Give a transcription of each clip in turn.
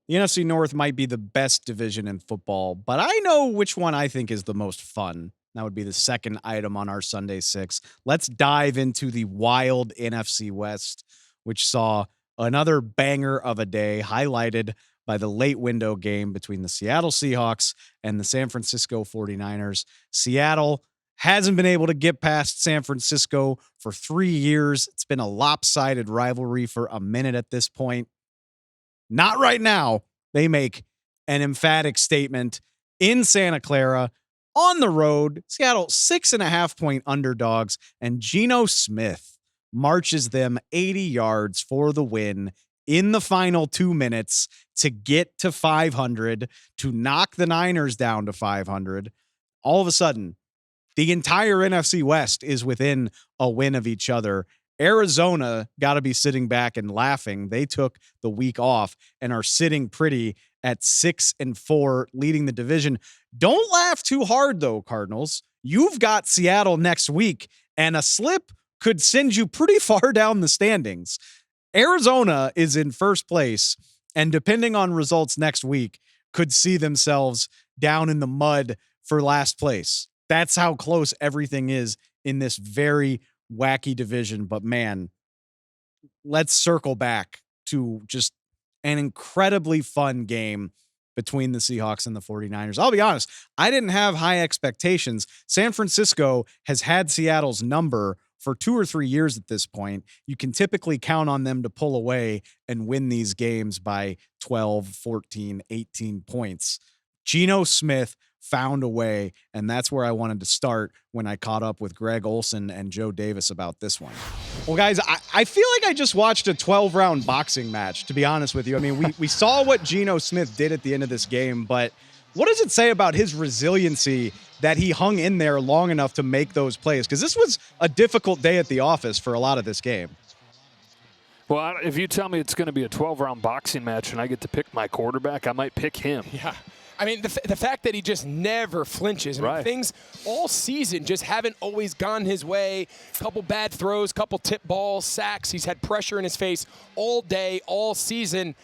The NFC North might be the best division in football, but I know which one I think is the most fun. That would be the second item on our Sunday Six. Let's dive into the wild NFC West, which saw another banger of a day highlighted by the late window game between the Seattle Seahawks and the San Francisco 49ers. Seattle hasn't been able to get past San Francisco for 3 years. It's been a lopsided rivalry for a minute at this point. Not right now. They make an emphatic statement in Santa Clara on the road. Seattle 6.5-point underdogs, and Geno Smith marches them 80 yards for the win in the final 2 minutes to get to 500, to knock the Niners down to 500. All of a sudden, the entire NFC West is within a win of each other. Arizona got to be sitting back and laughing. They took the week off and are sitting pretty at 6-4, leading the division. Don't laugh too hard, though, Cardinals. You've got Seattle next week, and a slip could send you pretty far down the standings. Arizona is in first place, and depending on results next week, could see themselves down in the mud for last place. That's how close everything is in this very wacky division. But man, let's circle back to just an incredibly fun game between the Seahawks and the 49ers. I'll be honest, I didn't have high expectations. San Francisco has had Seattle's number for 2 or 3 years at this point. You can typically count on them to pull away and win these games by 12, 14, 18 points. Geno Smith found a way, and that's where I wanted to start when I caught up with Greg Olson and Joe Davis about this one. Well, guys, I feel like I just watched a 12-round boxing match, to be honest with you. I mean, we saw what Geno Smith did at the end of this game, but what does it say about his resiliency that he hung in there long enough to make those plays? Because this was a difficult day at the office for a lot of this game. Well, if you tell me it's going to be a 12-round boxing match and I get to pick my quarterback, I might pick him. Yeah. I mean, the fact that he just never flinches. I mean, things all season just haven't always gone his way. Couple bad throws, couple tip balls, sacks. He's had pressure in his face all day, all season,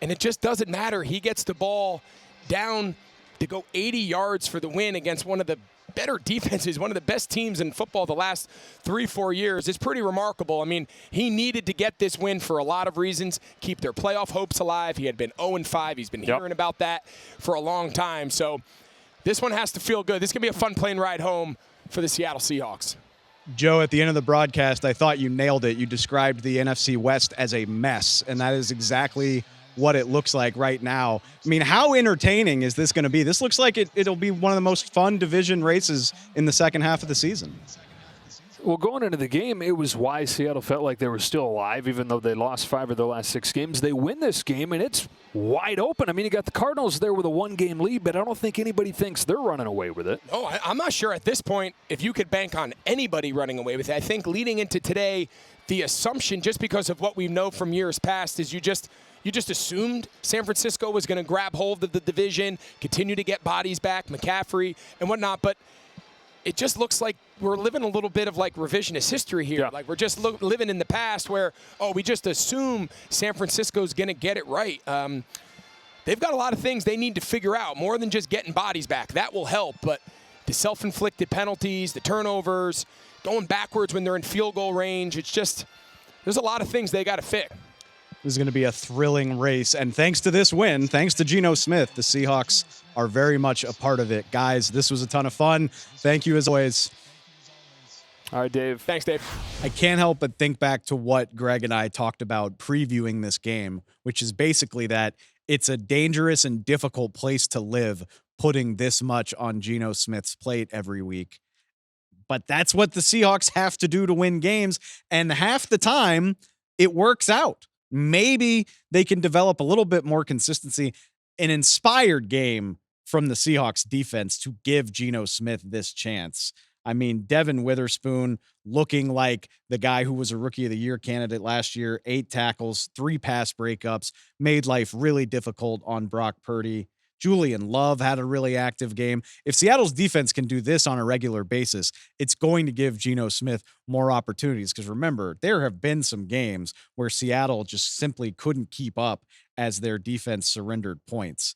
and it just doesn't matter. He gets the ball down to go 80 yards for the win against one of the better defenses, one of the best teams in football the last 3-4 years. It's pretty remarkable. I mean, he needed to get this win for a lot of reasons, keep their playoff hopes alive. He had been 0-5. He's been hearing about that for a long time. So this one has to feel good. This is going to be a fun plane ride home for the Seattle Seahawks. Joe, at the end of the broadcast, I thought you nailed it. You described the NFC West as a mess, and that is exactly what it looks like right now. I mean, how entertaining is this going to be? This looks like it'll be one of the most fun division races in the second half of the season. Well, going into the game, it was why Seattle felt like they were still alive, even though they lost 5 of their last 6 games. They win this game, and it's wide open. I mean, you got the Cardinals there with a 1-game lead, but I don't think anybody thinks they're running away with it. Oh, I'm not sure at this point if you could bank on anybody running away with it. I think leading into today, the assumption, just because of what we know from years past, is you just assumed San Francisco was going to grab hold of the division, continue to get bodies back, McCaffrey and whatnot. But it just looks like we're living a little bit of like revisionist history here. Yeah. Like we're just living in the past where, we just assume San Francisco's going to get it right. They've got a lot of things they need to figure out, more than just getting bodies back. That will help. But the self-inflicted penalties, the turnovers, going backwards when they're in field goal range, it's just, there's a lot of things they got to fix. This is going to be a thrilling race. And thanks to this win, thanks to Geno Smith, the Seahawks are very much a part of it. Guys, this was a ton of fun. Thank you as always. All right, Dave. Thanks, Dave. I can't help but think back to what Greg and I talked about previewing this game, which is basically that it's a dangerous and difficult place to live, putting this much on Geno Smith's plate every week. But that's what the Seahawks have to do to win games. And half the time, it works out. Maybe they can develop a little bit more consistency. An inspired game from the Seahawks defense to give Geno Smith this chance. I mean, Devin Witherspoon looking like the guy who was a Rookie of the Year candidate last year, 8 tackles, 3 pass breakups, made life really difficult on Brock Purdy. Julian Love had a really active game. If Seattle's defense can do this on a regular basis, it's going to give Geno Smith more opportunities. Because remember, there have been some games where Seattle just simply couldn't keep up as their defense surrendered points.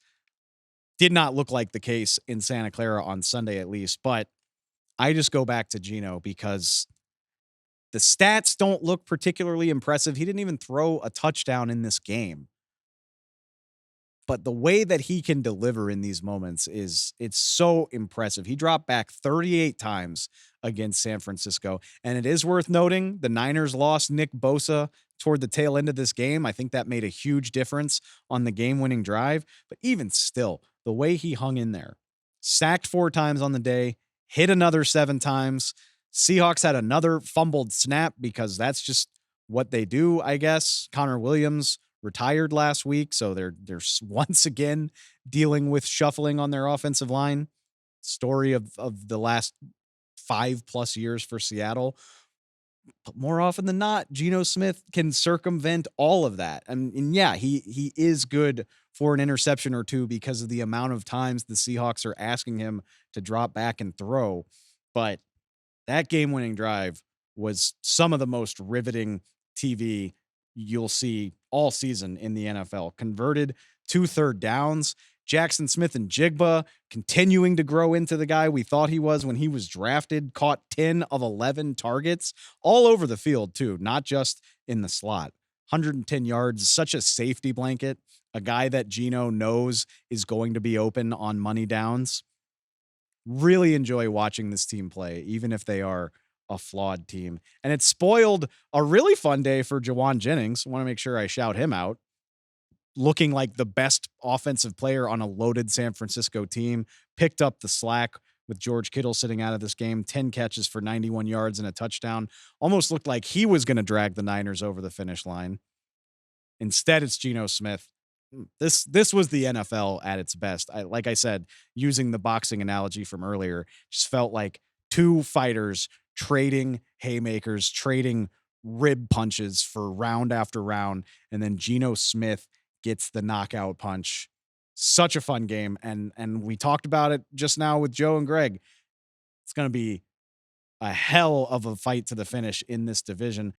Did not look like the case in Santa Clara on Sunday, at least. But I just go back to Geno because the stats don't look particularly impressive. He didn't even throw a touchdown in this game. But the way that he can deliver in these moments it's so impressive. He dropped back 38 times against San Francisco. And it is worth noting the Niners lost Nick Bosa toward the tail end of this game. I think that made a huge difference on the game-winning drive. But even still, the way he hung in there, sacked 4 times on the day, hit another 7 times. Seahawks had another fumbled snap because that's just what they do, I guess. Connor Williams retired last week, so they're once again dealing with shuffling on their offensive line. Story of the last 5+ years for Seattle. But more often than not, Geno Smith can circumvent all of that. And yeah, he is good for an interception or two because of the amount of times the Seahawks are asking him to drop back and throw. But that game-winning drive was some of the most riveting TV you'll see all season in the NFL. Converted 2 third downs. Jackson Smith and Jigba continuing to grow into the guy we thought he was when he was drafted. Caught 10 of 11 targets all over the field too, not just in the slot. 110 yards, such a safety blanket. A guy that Geno knows is going to be open on money downs. Really enjoy watching this team play, even if they are a flawed team. And it spoiled a really fun day for Jawan Jennings. I want to make sure I shout him out. Looking like the best offensive player on a loaded San Francisco team. Picked up the slack with George Kittle sitting out of this game. 10 catches for 91 yards and a touchdown. Almost looked like he was going to drag the Niners over the finish line. Instead, it's Geno Smith. This was the NFL at its best. Like I said, using the boxing analogy from earlier, just felt like 2 fighters trading haymakers, trading rib punches for round after round, and then Geno Smith gets the knockout punch. Such a fun game, and we talked about it just now with Joe and Greg. It's going to be a hell of a fight to the finish in this division.